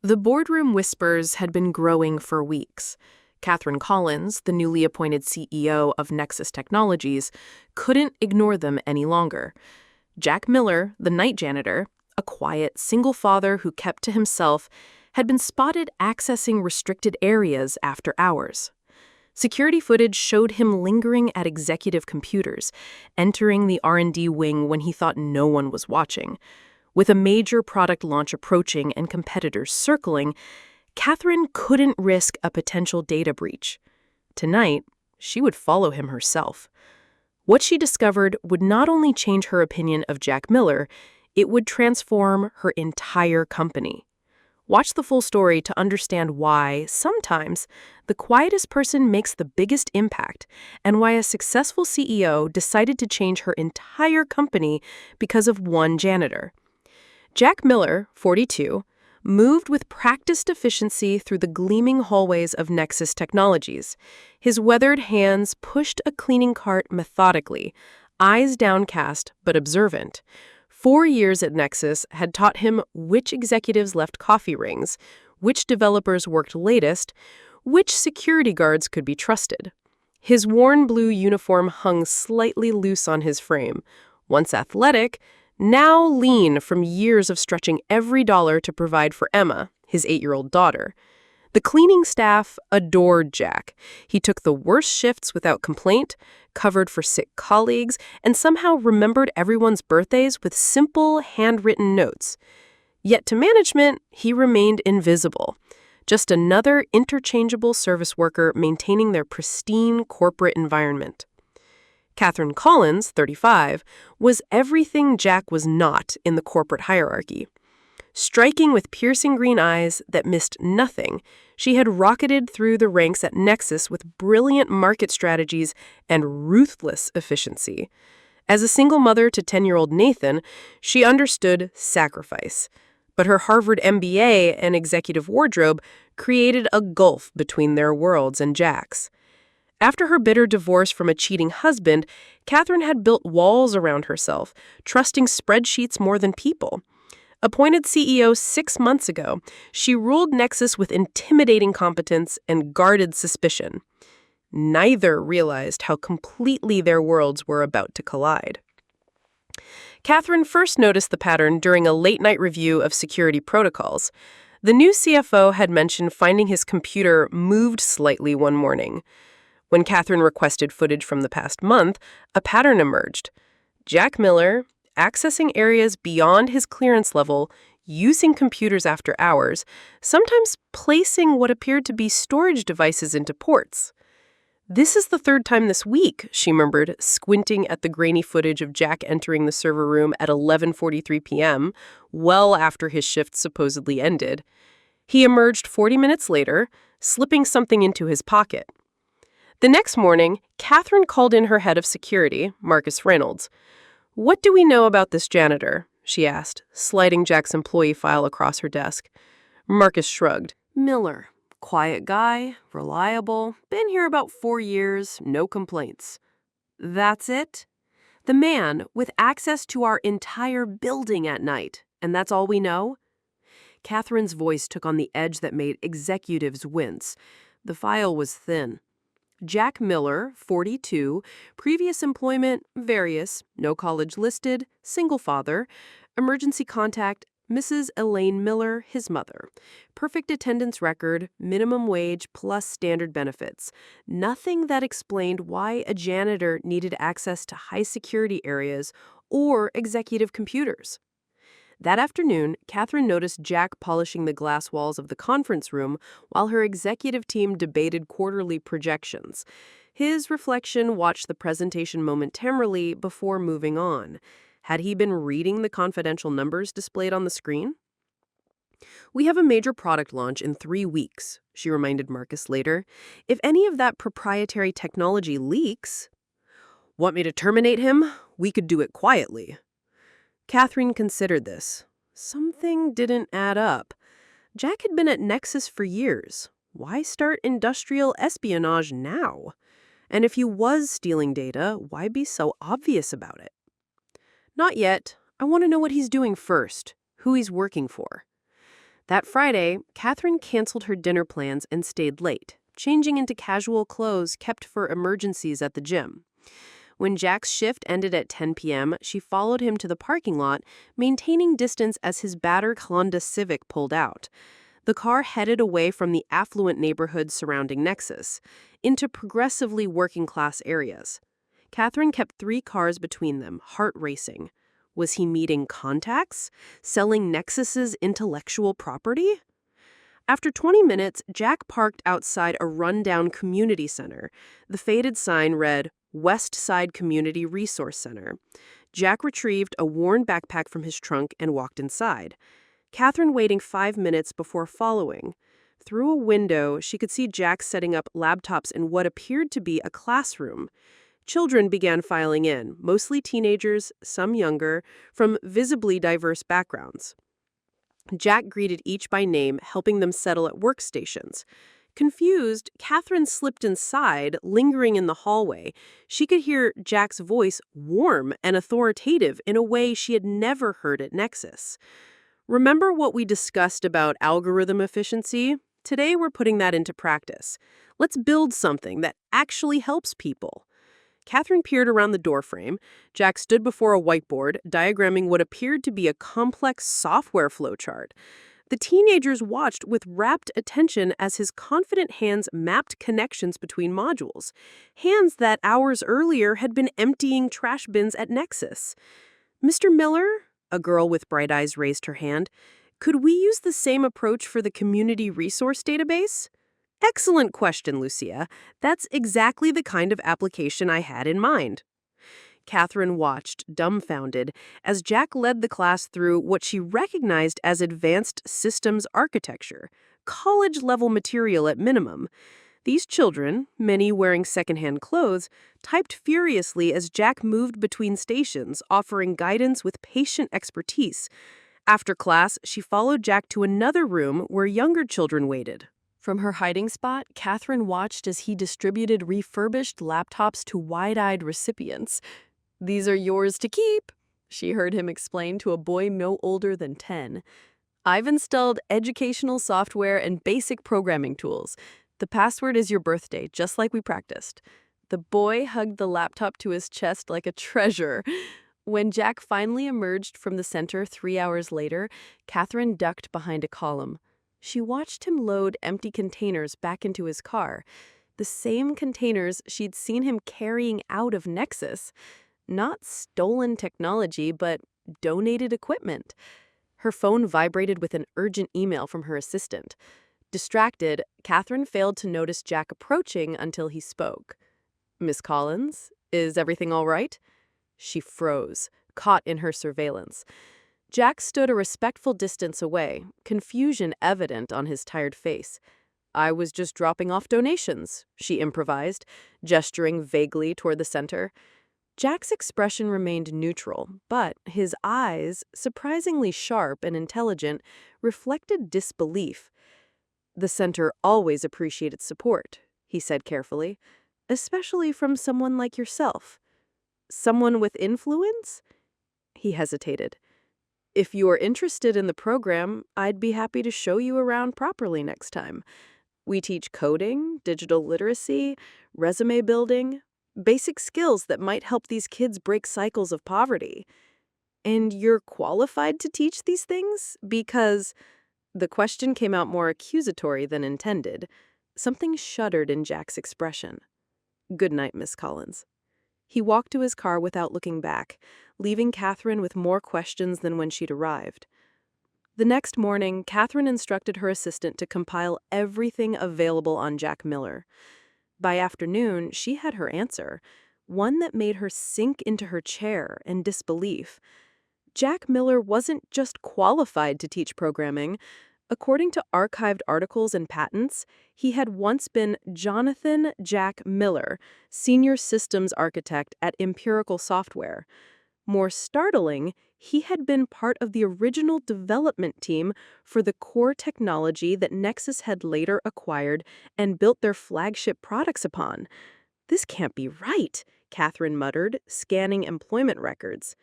The boardroom whispers had been growing for weeks. Catherine Collins, the newly appointed CEO of Nexus Technologies, couldn't ignore them any longer. Jack Miller, the night janitor, a quiet, single father who kept to himself, had been spotted accessing restricted areas after hours. Security footage showed him lingering at executive computers, entering the R&D wing when he thought no one was watching. With a major product launch approaching and competitors circling, Catherine couldn't risk a potential data breach. Tonight, she would follow him herself. What she discovered would not only change her opinion of Jack Miller, it would transform her entire company. Watch the full story to understand why, sometimes, the quietest person makes the biggest impact, and why a successful CEO decided to change her entire company because of one janitor. Jack Miller, 42, moved with practiced efficiency through the gleaming hallways of Nexus Technologies. His weathered hands pushed a cleaning cart methodically, eyes downcast but observant. 4 years at Nexus had taught him which executives left coffee rings, which developers worked latest, which security guards could be trusted. His worn blue uniform hung slightly loose on his frame. Once athletic, now lean from years of stretching every dollar to provide for Emma, his 8-year-old daughter. The cleaning staff adored Jack. He took the worst shifts without complaint, covered for sick colleagues, and somehow remembered everyone's birthdays with simple, handwritten notes. Yet to management, he remained invisible. Just another interchangeable service worker maintaining their pristine corporate environment. Catherine Collins, 35, was everything Jack was not in the corporate hierarchy. Striking with piercing green eyes that missed nothing, she had rocketed through the ranks at Nexus with brilliant market strategies and ruthless efficiency. As a single mother to 10-year-old Nathan, she understood sacrifice. But her Harvard MBA and executive wardrobe created a gulf between their worlds and Jack's. After her bitter divorce from a cheating husband, Catherine had built walls around herself, trusting spreadsheets more than people. Appointed CEO 6 months ago, she ruled Nexus with intimidating competence and guarded suspicion. Neither realized how completely their worlds were about to collide. Catherine first noticed the pattern during a late-night review of security protocols. The new CFO had mentioned finding his computer moved slightly one morning. When Catherine requested footage from the past month, a pattern emerged. Jack Miller, accessing areas beyond his clearance level, using computers after hours, sometimes placing what appeared to be storage devices into ports. "This is the third time this week," she murmured, squinting at the grainy footage of Jack entering the server room at 11:43 p.m., well after his shift supposedly ended. He emerged 40 minutes later, slipping something into his pocket. The next morning, Catherine called in her head of security, Marcus Reynolds. "What do we know about this janitor?" she asked, sliding Jack's employee file across her desk. Marcus shrugged. "Miller. Quiet guy, reliable, been here about 4 years, no complaints." "That's it? The man with access to our entire building at night, and that's all we know?" Catherine's voice took on the edge that made executives wince. The file was thin. Jack Miller, 42, previous employment, various, no college listed, single father, emergency contact, Mrs. Elaine Miller, his mother. Perfect attendance record, minimum wage plus standard benefits. Nothing that explained why a janitor needed access to high security areas or executive computers. That afternoon, Catherine noticed Jack polishing the glass walls of the conference room while her executive team debated quarterly projections. His reflection watched the presentation momentarily before moving on. Had he been reading the confidential numbers displayed on the screen? "We have a major product launch in 3 weeks," she reminded Marcus later. "If any of that proprietary technology leaks..." "Want me to terminate him? We could do it quietly." Catherine considered this. Something didn't add up. Jack had been at Nexus for years. Why start industrial espionage now? And if he was stealing data, why be so obvious about it? "Not yet. I want to know what he's doing first, who he's working for." That Friday, Catherine canceled her dinner plans and stayed late, changing into casual clothes kept for emergencies at the gym. When Jack's shift ended at 10 p.m., she followed him to the parking lot, maintaining distance as his battered Honda Civic pulled out. The car headed away from the affluent neighborhoods surrounding Nexus, into progressively working-class areas. Catherine kept 3 cars between them, heart racing. Was he meeting contacts? Selling Nexus's intellectual property? After 20 minutes, Jack parked outside a rundown community center. The faded sign read, Westside Community Resource Center. Jack retrieved a worn backpack from his trunk and walked inside. Catherine waiting 5 minutes before following. Through a window, she could see Jack setting up laptops in what appeared to be a classroom. Children began filing in, mostly teenagers, some younger, from visibly diverse backgrounds. Jack greeted each by name, helping them settle at workstations. Confused, Catherine slipped inside, lingering in the hallway. She could hear Jack's voice warm and authoritative in a way she had never heard at Nexus. Remember what we discussed about algorithm efficiency? Today we're putting that into practice. Let's build something that actually helps people. Catherine peered around the doorframe. Jack stood before a whiteboard, diagramming what appeared to be a complex software flowchart. The teenagers watched with rapt attention as his confident hands mapped connections between modules, hands that hours earlier had been emptying trash bins at Nexus. Mr. Miller, a girl with bright eyes raised her hand, could we use the same approach for the community resource database? Excellent question, Lucia. That's exactly the kind of application I had in mind. Catherine watched, dumbfounded, as Jack led the class through what she recognized as advanced systems architecture, college-level material at minimum. These children, many wearing secondhand clothes, typed furiously as Jack moved between stations, offering guidance with patient expertise. After class, she followed Jack to another room where younger children waited. From her hiding spot, Catherine watched as he distributed refurbished laptops to wide-eyed recipients. "These are yours to keep," she heard him explain to a boy no older than 10. "I've installed educational software and basic programming tools. The password is your birthday, just like we practiced." The boy hugged the laptop to his chest like a treasure. When Jack finally emerged from the center 3 hours later, Catherine ducked behind a column. She watched him load empty containers back into his car, the same containers she'd seen him carrying out of Nexus. Not stolen technology, but donated equipment. Her phone vibrated with an urgent email from her assistant. Distracted, Catherine failed to notice Jack approaching until he spoke. "Miss Collins, is everything all right?" She froze, caught in her surveillance. Jack stood a respectful distance away, confusion evident on his tired face. "I was just dropping off donations," she improvised, gesturing vaguely toward the center. Jack's expression remained neutral, but his eyes, surprisingly sharp and intelligent, reflected disbelief. "The center always appreciated support," he said carefully, "especially from someone like yourself." "Someone with influence?" He hesitated. "If you are interested in the program, I'd be happy to show you around properly next time. We teach coding, digital literacy, resume building, basic skills that might help these kids break cycles of poverty. And you're qualified to teach these things? Because..." The question came out more accusatory than intended. Something shuddered in Jack's expression. "Good night, Miss Collins." He walked to his car without looking back, leaving Catherine with more questions than when she'd arrived. The next morning, Catherine instructed her assistant to compile everything available on Jack Miller. By afternoon, she had her answer, one that made her sink into her chair in disbelief. Jack Miller wasn't just qualified to teach programming. According to archived articles and patents, he had once been Jonathan Jack Miller, Senior Systems Architect at Empirical Software. More startling, he had been part of the original development team for the core technology that Nexus had later acquired and built their flagship products upon. "This can't be right," Catherine muttered, scanning employment records.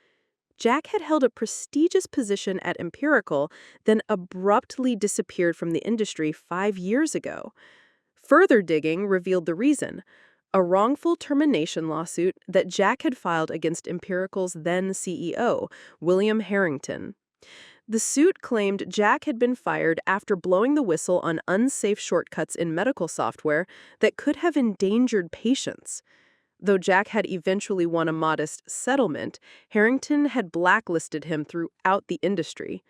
Jack had held a prestigious position at Empirical, then abruptly disappeared from the industry 5 years ago. Further digging revealed the reason: a wrongful termination lawsuit that Jack had filed against Empirical's then CEO, William Harrington. The suit claimed Jack had been fired after blowing the whistle on unsafe shortcuts in medical software that could have endangered patients. Though Jack had eventually won a modest settlement, Harrington had blacklisted him throughout the industry.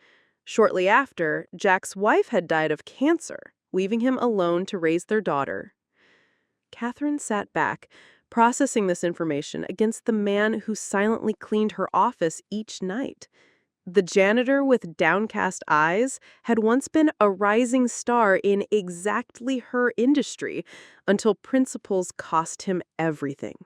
Shortly after, Jack's wife had died of cancer, leaving him alone to raise their daughter. Catherine sat back, processing this information against the man who silently cleaned her office each night. The janitor with downcast eyes had once been a rising star in exactly her industry until principles cost him everything.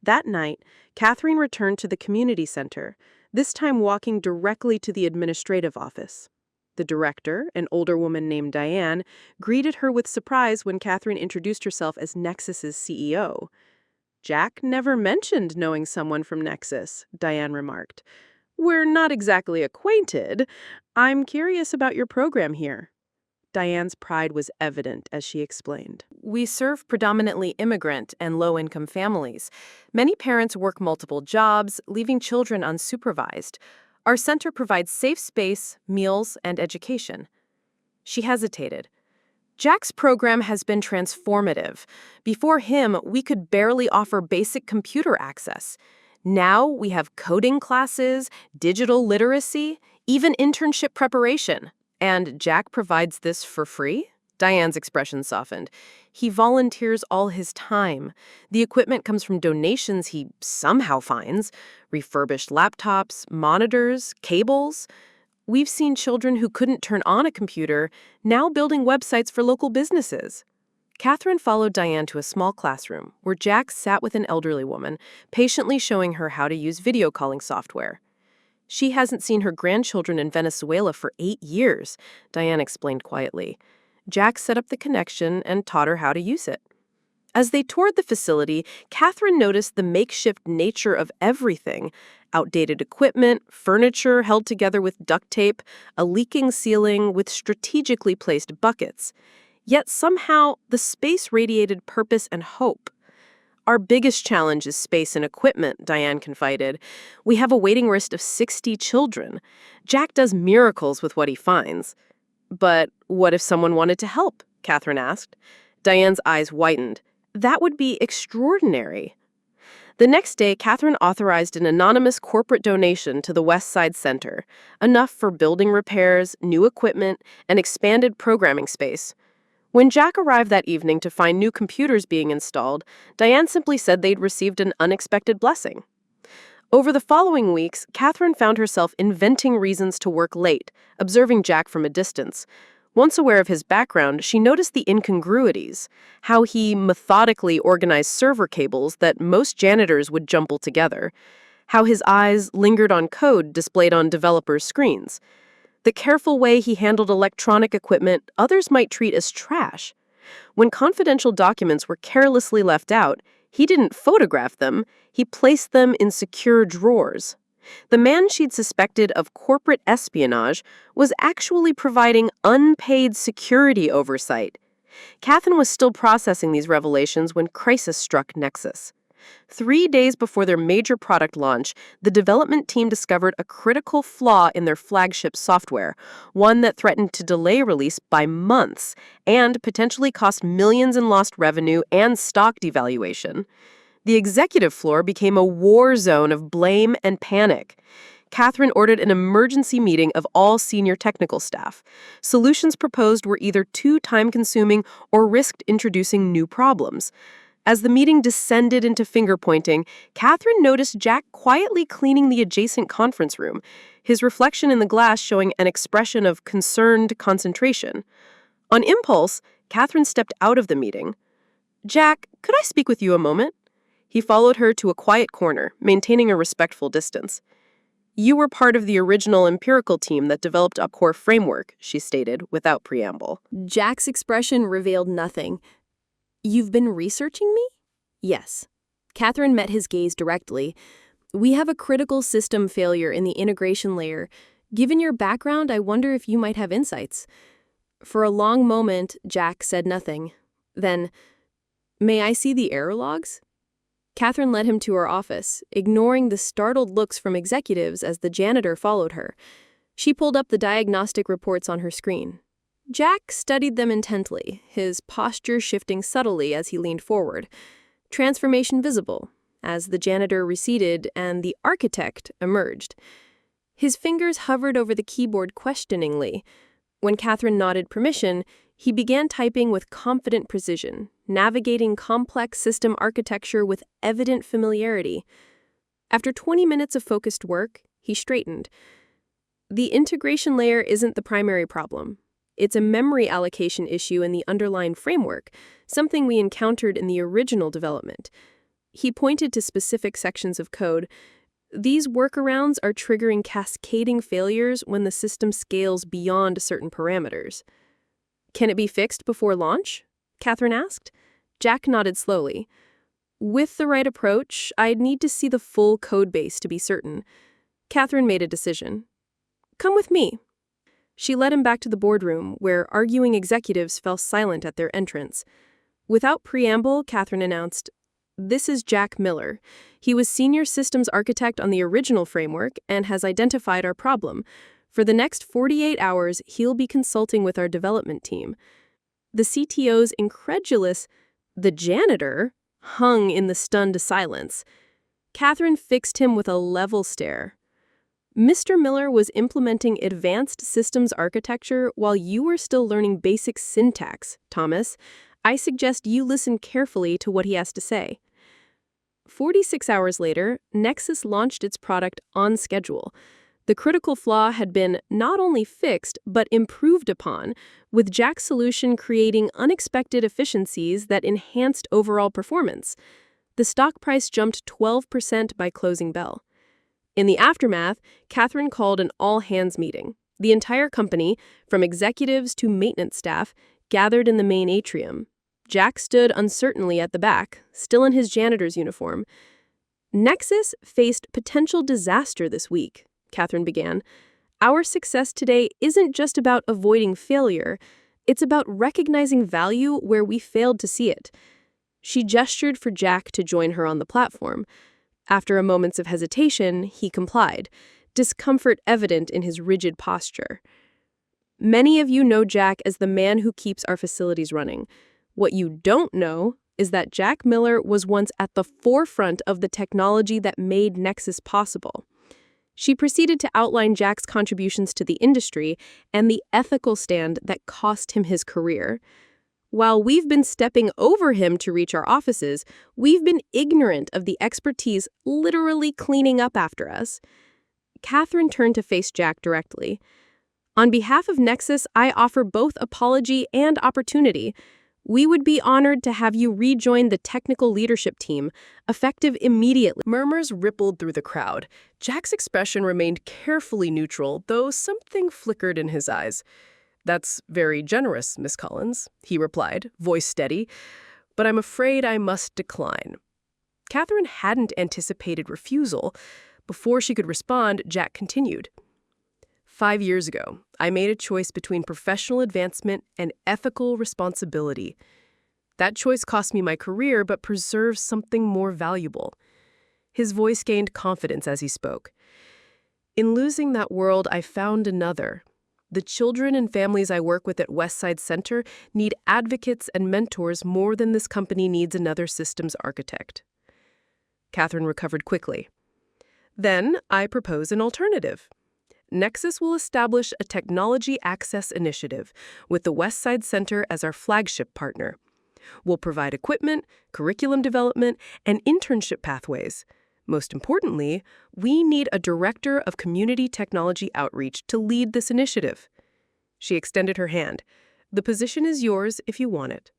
That night, Catherine returned to the community center, this time walking directly to the administrative office. The director, an older woman named Diane, greeted her with surprise when Catherine introduced herself as Nexus's CEO. "Jack never mentioned knowing someone from Nexus," Diane remarked. "We're not exactly acquainted. I'm curious about your program here." Diane's pride was evident as she explained. We serve predominantly immigrant and low-income families. Many parents work multiple jobs, leaving children unsupervised. Our center provides safe space, meals, and education. She hesitated. Jack's program has been transformative. Before him, we could barely offer basic computer access. Now we have coding classes, digital literacy, even internship preparation. And Jack provides this for free? Diane's expression softened. He volunteers all his time. The equipment comes from donations he somehow finds: refurbished laptops, monitors, cables. We've seen children who couldn't turn on a computer now building websites for local businesses. Catherine followed Diane to a small classroom where Jack sat with an elderly woman, patiently showing her how to use video calling software. She hasn't seen her grandchildren in Venezuela for 8 years, Diane explained quietly. Jack set up the connection and taught her how to use it. As they toured the facility, Catherine noticed the makeshift nature of everything: outdated equipment, furniture held together with duct tape, a leaking ceiling with strategically placed buckets. Yet somehow, the space radiated purpose and hope. "Our biggest challenge is space and equipment," Diane confided. "We have a waiting list of 60 children. Jack does miracles with what he finds." "But what if someone wanted to help?" Catherine asked. Diane's eyes widened. "That would be extraordinary." The next day, Catherine authorized an anonymous corporate donation to the Westside Center, enough for building repairs, new equipment, and expanded programming space. When Jack arrived that evening to find new computers being installed, Diane simply said they'd received an unexpected blessing. Over the following weeks, Catherine found herself inventing reasons to work late, observing Jack from a distance. Once aware of his background, she noticed the incongruities: how he methodically organized server cables that most janitors would jumble together, how his eyes lingered on code displayed on developers' screens, the careful way he handled electronic equipment others might treat as trash. When confidential documents were carelessly left out, he didn't photograph them, he placed them in secure drawers. The man she'd suspected of corporate espionage was actually providing unpaid security oversight. Catherine was still processing these revelations when crisis struck Nexus. 3 days before their major product launch, the development team discovered a critical flaw in their flagship software, one that threatened to delay release by months and potentially cost millions in lost revenue and stock devaluation. The executive floor became a war zone of blame and panic. Catherine ordered an emergency meeting of all senior technical staff. Solutions proposed were either too time-consuming or risked introducing new problems. As the meeting descended into finger-pointing, Catherine noticed Jack quietly cleaning the adjacent conference room, his reflection in the glass showing an expression of concerned concentration. On impulse, Catherine stepped out of the meeting. "Jack, could I speak with you a moment?" He followed her to a quiet corner, maintaining a respectful distance. "You were part of the original Empirical team that developed a core framework," she stated, without preamble. Jack's expression revealed nothing. "You've been researching me?" "Yes." Catherine met his gaze directly. We have a critical system failure in the integration layer. Given your background, I wonder if you might have insights. For a long moment, Jack said nothing. Then, "May I see the error logs?" Catherine led him to her office, ignoring the startled looks from executives as the janitor followed her. She pulled up the diagnostic reports on her screen. Jack studied them intently, his posture shifting subtly as he leaned forward. Transformation visible, as the janitor receded and the architect emerged. His fingers hovered over the keyboard questioningly. When Catherine nodded permission, he began typing with confident precision, navigating complex system architecture with evident familiarity. After 20 minutes of focused work, he straightened. The integration layer isn't the primary problem. It's a memory allocation issue in the underlying framework, something we encountered in the original development. He pointed to specific sections of code. These workarounds are triggering cascading failures when the system scales beyond certain parameters. "Can it be fixed before launch?" Catherine asked. Jack nodded slowly. "With the right approach, I'd need to see the full code base to be certain." Catherine made a decision. "Come with me." She led him back to the boardroom, where arguing executives fell silent at their entrance. Without preamble, Catherine announced, "This is Jack Miller. He was senior systems architect on the original framework and has identified our problem. For the next 48 hours, he'll be consulting with our development team." The CTO's incredulous, "The janitor?" hung in the stunned silence. Catherine fixed him with a level stare. "Mr. Miller was implementing advanced systems architecture while you were still learning basic syntax, Thomas. I suggest you listen carefully to what he has to say." 46 hours later, Nexus launched its product on schedule. The critical flaw had been not only fixed, but improved upon, with Jack's solution creating unexpected efficiencies that enhanced overall performance. The stock price jumped 12% by closing bell. In the aftermath, Catherine called an all-hands meeting. The entire company, from executives to maintenance staff, gathered in the main atrium. Jack stood uncertainly at the back, still in his janitor's uniform. "Nexus faced potential disaster this week," Catherine began. "Our success today isn't just about avoiding failure. It's about recognizing value where we failed to see it." She gestured for Jack to join her on the platform. After a moment of hesitation, he complied, discomfort evident in his rigid posture. "Many of you know Jack as the man who keeps our facilities running. What you don't know is that Jack Miller was once at the forefront of the technology that made Nexus possible." She proceeded to outline Jack's contributions to the industry and the ethical stand that cost him his career. "While we've been stepping over him to reach our offices, we've been ignorant of the expertise literally cleaning up after us." Catherine turned to face Jack directly. "On behalf of Nexus, I offer both apology and opportunity. We would be honored to have you rejoin the technical leadership team, effective immediately." Murmurs rippled through the crowd. Jack's expression remained carefully neutral, though something flickered in his eyes. "That's very generous, Miss Collins," he replied, voice steady, "but I'm afraid I must decline." Catherine hadn't anticipated refusal. Before she could respond, Jack continued. 5 years ago, I made a choice between professional advancement and ethical responsibility. That choice cost me my career, but preserves something more valuable." His voice gained confidence as he spoke. "In losing that world, I found another. The children and families I work with at Westside Center need advocates and mentors more than this company needs another systems architect." Catherine recovered quickly. "Then I propose an alternative. Nexus will establish a technology access initiative with the Westside Center as our flagship partner. We'll provide equipment, curriculum development, and internship pathways. Most importantly, we need a director of community technology outreach to lead this initiative." She extended her hand. "The position is yours if you want it."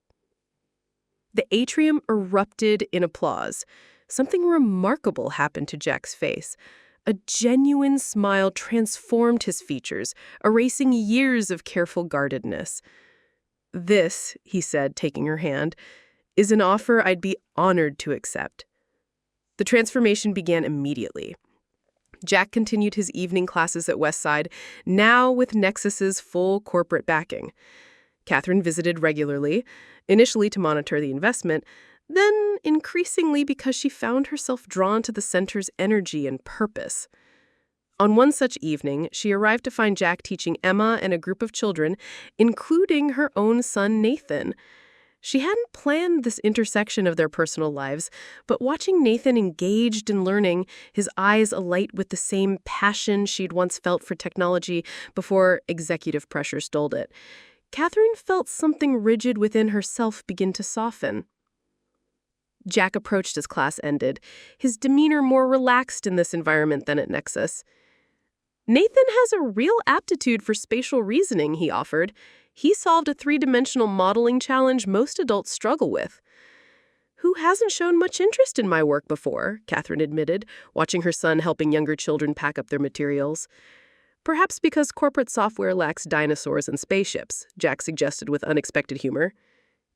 The atrium erupted in applause. Something remarkable happened to Jack's face. A genuine smile transformed his features, erasing years of careful guardedness. "This," he said, taking her hand, "is an offer I'd be honored to accept." The transformation began immediately. Jack continued his evening classes at Westside, now with Nexus's full corporate backing. Catherine visited regularly, initially to monitor the investment, then increasingly because she found herself drawn to the center's energy and purpose. On one such evening, she arrived to find Jack teaching Emma and a group of children, including her own son Nathan. She hadn't planned this intersection of their personal lives, but watching Nathan engaged in learning, his eyes alight with the same passion she'd once felt for technology before executive pressure stole it, Catherine felt something rigid within herself begin to soften. Jack approached as class ended, his demeanor more relaxed in this environment than at Nexus. Nathan has a real aptitude for spatial reasoning, he offered. He solved a three-dimensional modeling challenge most adults struggle with. Who hasn't shown much interest in my work before, Catherine admitted, watching her son helping younger children pack up their materials. Perhaps because corporate software lacks dinosaurs and spaceships, Jack suggested with unexpected humor.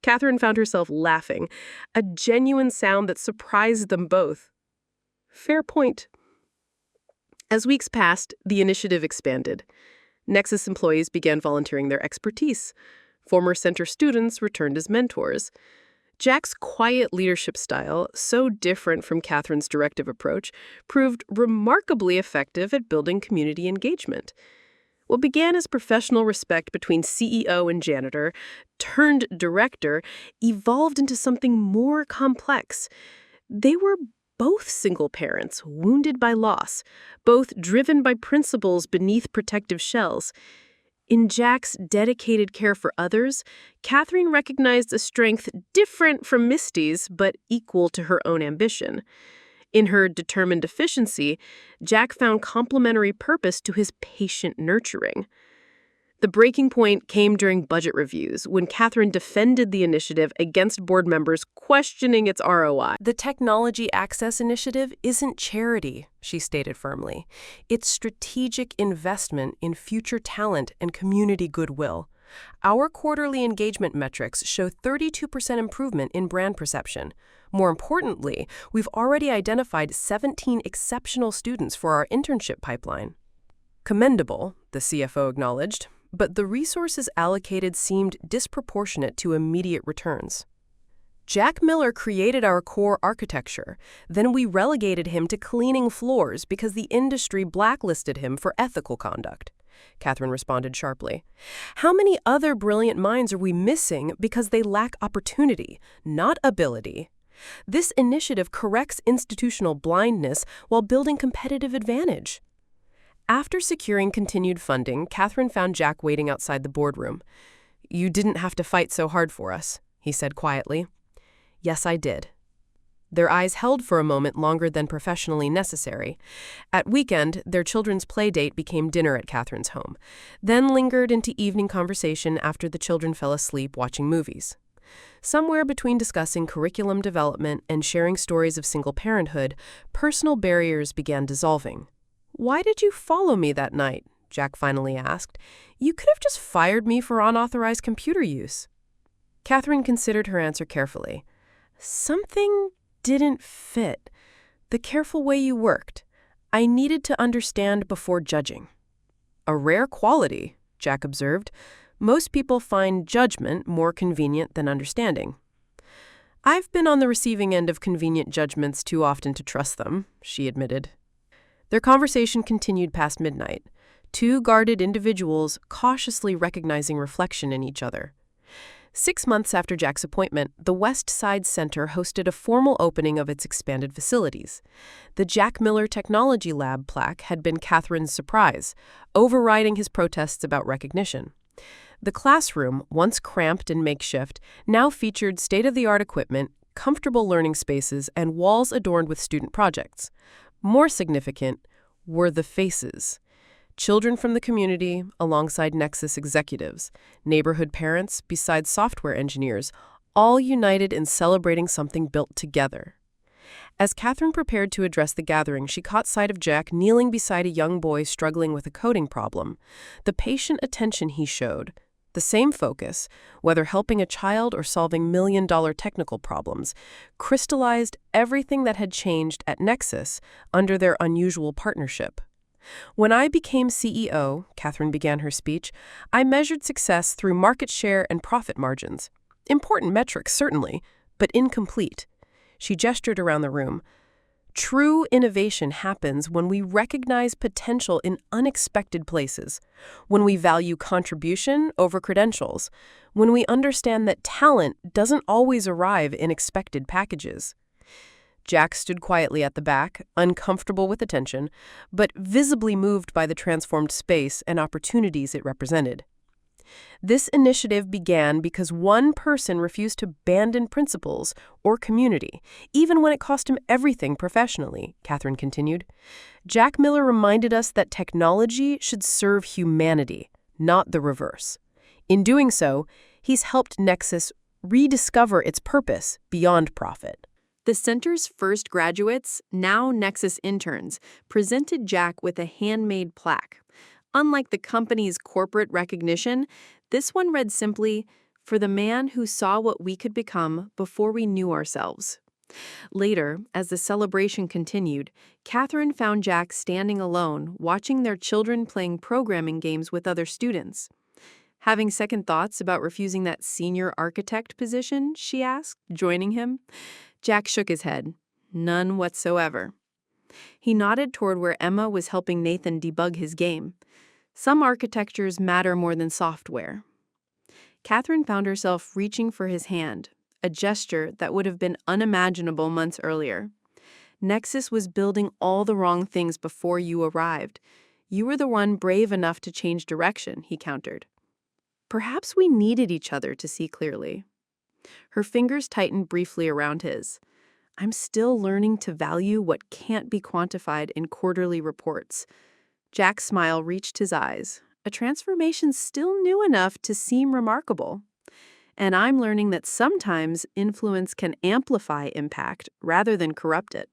Catherine found herself laughing, a genuine sound that surprised them both. Fair point. As weeks passed, the initiative expanded. Nexus employees began volunteering their expertise. Former center students returned as mentors. Jack's quiet leadership style, so different from Catherine's directive approach, proved remarkably effective at building community engagement. What began as professional respect between CEO and janitor, turned director, evolved into something more complex. They were both single parents, wounded by loss, both driven by principles beneath protective shells. In Jack's dedicated care for others, Catherine recognized a strength different from Misty's, but equal to her own ambition. In her determined efficiency, Jack found complementary purpose to his patient nurturing. The breaking point came during budget reviews, when Catherine defended the initiative against board members questioning its ROI. The Technology Access Initiative isn't charity, she stated firmly. It's strategic investment in future talent and community goodwill. Our quarterly engagement metrics show 32% improvement in brand perception. More importantly, we've already identified 17 exceptional students for our internship pipeline. Commendable, the CFO acknowledged, but the resources allocated seemed disproportionate to immediate returns. Jack Miller created our core architecture. Then we relegated him to cleaning floors because the industry blacklisted him for ethical conduct. Catherine responded sharply. How many other brilliant minds are we missing because they lack opportunity, not ability? This initiative corrects institutional blindness while building competitive advantage. After securing continued funding, Catherine found Jack waiting outside the boardroom. You didn't have to fight so hard for us, he said quietly. Yes, I did. Their eyes held for a moment longer than professionally necessary. At weekend, their children's play date became dinner at Catherine's home, then lingered into evening conversation after the children fell asleep watching movies. Somewhere between discussing curriculum development and sharing stories of single parenthood, personal barriers began dissolving. Why did you follow me that night? Jack finally asked. You could have just fired me for unauthorized computer use. Catherine considered her answer carefully. Something didn't fit. The careful way you worked. I needed to understand before judging. A rare quality, Jack observed. Most people find judgment more convenient than understanding. I've been on the receiving end of convenient judgments too often to trust them, she admitted. Their conversation continued past midnight, two guarded individuals cautiously recognizing reflection in each other. 6 months after Jack's appointment, the Westside Center hosted a formal opening of its expanded facilities. The Jack Miller Technology Lab plaque had been Catherine's surprise, overriding his protests about recognition. The classroom, once cramped and makeshift, now featured state-of-the-art equipment, comfortable learning spaces, and walls adorned with student projects. More significant were the faces. Children from the community alongside Nexus executives, neighborhood parents beside software engineers, all united in celebrating something built together. As Catherine prepared to address the gathering, she caught sight of Jack kneeling beside a young boy struggling with a coding problem. The patient attention he showed, The same focus, whether helping a child or solving million-dollar technical problems, crystallized everything that had changed at Nexus under their unusual partnership. When I became CEO, Catherine began her speech, I measured success through market share and profit margins. Important metrics, certainly, but incomplete. She gestured around the room. True innovation happens when we recognize potential in unexpected places, when we value contribution over credentials, when we understand that talent doesn't always arrive in expected packages. Jack stood quietly at the back, uncomfortable with attention, but visibly moved by the transformed space and opportunities it represented. This initiative began because one person refused to abandon principles or community, even when it cost him everything professionally, Catherine continued. Jack Miller reminded us that technology should serve humanity, not the reverse. In doing so, he's helped Nexus rediscover its purpose beyond profit. The center's first graduates, now Nexus interns, presented Jack with a handmade plaque. Unlike the company's corporate recognition, this one read simply, "For the man who saw what we could become before we knew ourselves." Later, as the celebration continued, Catherine found Jack standing alone, watching their children playing programming games with other students. "Having second thoughts about refusing that senior architect position?" she asked, joining him. Jack shook his head. "None whatsoever." He nodded toward where Emma was helping Nathan debug his game. Some architectures matter more than software. Catherine found herself reaching for his hand, a gesture that would have been unimaginable months earlier. "Nexus was building all the wrong things before you arrived. You were the one brave enough to change direction," he countered. "Perhaps we needed each other to see clearly." Her fingers tightened briefly around his. "I'm still learning to value what can't be quantified in quarterly reports." Jack's smile reached his eyes, a transformation still new enough to seem remarkable. "And I'm learning that sometimes influence can amplify impact rather than corrupt it."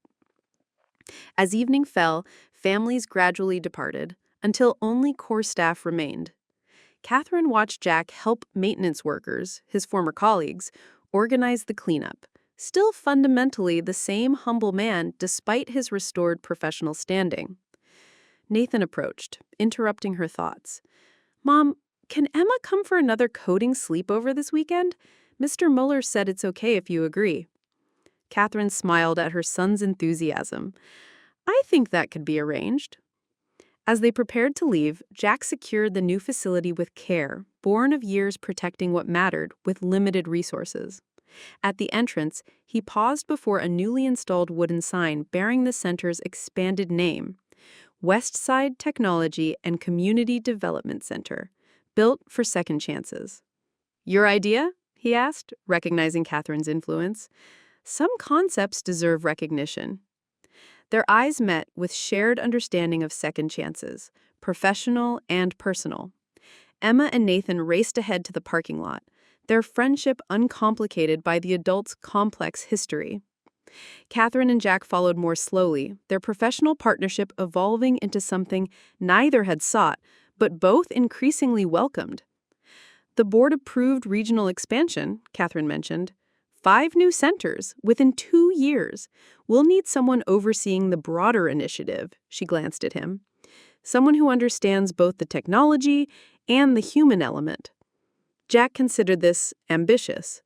As evening fell, families gradually departed, until only core staff remained. Catherine watched Jack help maintenance workers, his former colleagues, organize the cleanup, still fundamentally the same humble man despite his restored professional standing. Nathan approached, interrupting her thoughts. "Mom, can Emma come for another coding sleepover this weekend? Mr. Mueller said it's okay if you agree." Catherine smiled at her son's enthusiasm. "I think that could be arranged." As they prepared to leave, Jack secured the new facility with care, born of years protecting what mattered with limited resources. At the entrance, he paused before a newly installed wooden sign bearing the center's expanded name, Westside Technology and Community Development Center, built for second chances. "Your idea?" he asked, recognizing Catherine's influence. "Some concepts deserve recognition." Their eyes met with shared understanding of second chances, professional and personal. Emma and Nathan raced ahead to the parking lot, their friendship uncomplicated by the adult's complex history. Catherine and Jack followed more slowly, their professional partnership evolving into something neither had sought, but both increasingly welcomed. "The board-approved regional expansion," Catherine mentioned. 5 new centers within 2 years. We'll need someone overseeing the broader initiative," she glanced at him. "Someone who understands both the technology and the human element." Jack considered this ambitious.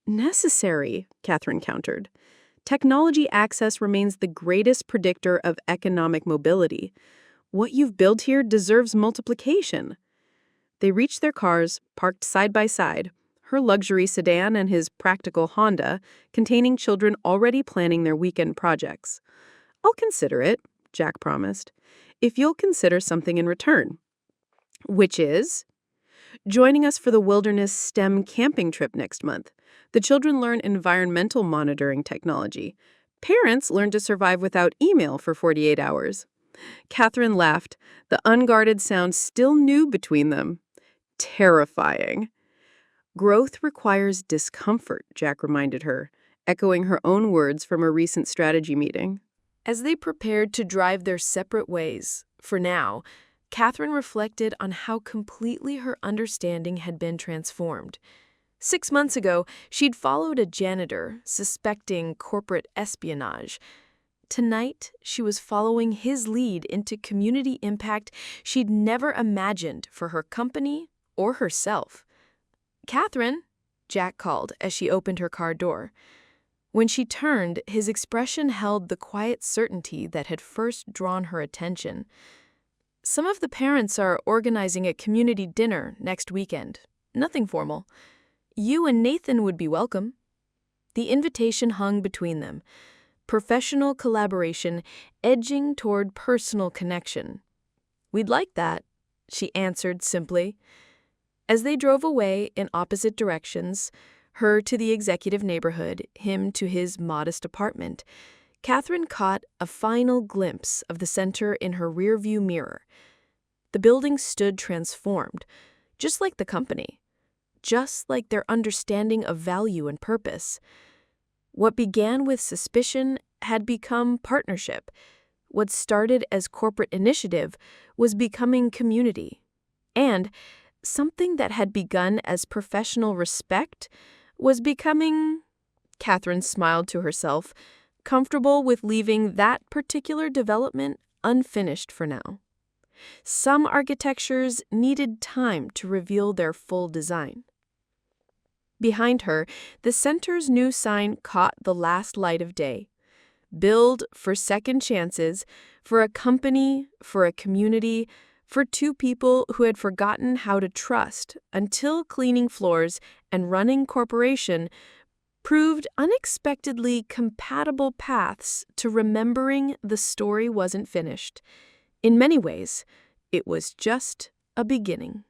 "Necessary," Catherine countered. "Technology access remains the greatest predictor of economic mobility. What you've built here deserves multiplication." They reached their cars, parked side by side, her luxury sedan and his practical Honda, containing children already planning their weekend projects. "I'll consider it," Jack promised, "if you'll consider something in return." "Which is?" "Joining us for the Wilderness STEM camping trip next month. The children learn environmental monitoring technology. Parents learn to survive without email for 48 hours. Catherine laughed, the unguarded sound still new between them. "Terrifying." "Growth requires discomfort," Jack reminded her, echoing her own words from a recent strategy meeting. As they prepared to drive their separate ways, for now, Catherine reflected on how completely her understanding had been transformed. 6 months ago, she'd followed a janitor, suspecting corporate espionage. Tonight, she was following his lead into community impact she'd never imagined for her company or herself. "Catherine," Jack called as she opened her car door. When she turned, his expression held the quiet certainty that had first drawn her attention. "Some of the parents are organizing a community dinner next weekend. Nothing formal. You and Nathan would be welcome." The invitation hung between them, professional collaboration edging toward personal connection. "We'd like that," she answered simply. As they drove away in opposite directions, her to the executive neighborhood, him to his modest apartment, Catherine caught a final glimpse of the center in her rearview mirror. The building stood transformed, just like the company, just like their understanding of value and purpose. What began with suspicion had become partnership. What started as corporate initiative was becoming community. And something that had begun as professional respect was becoming, Catherine smiled to herself, comfortable with leaving that particular development unfinished for now. Some architectures needed time to reveal their full design. Behind her, the center's new sign caught the last light of day. Build for second chances, for a company, for a community, for two people who had forgotten how to trust until cleaning floors and running corporation proved unexpectedly compatible paths to remembering the story wasn't finished. In many ways, it was just a beginning.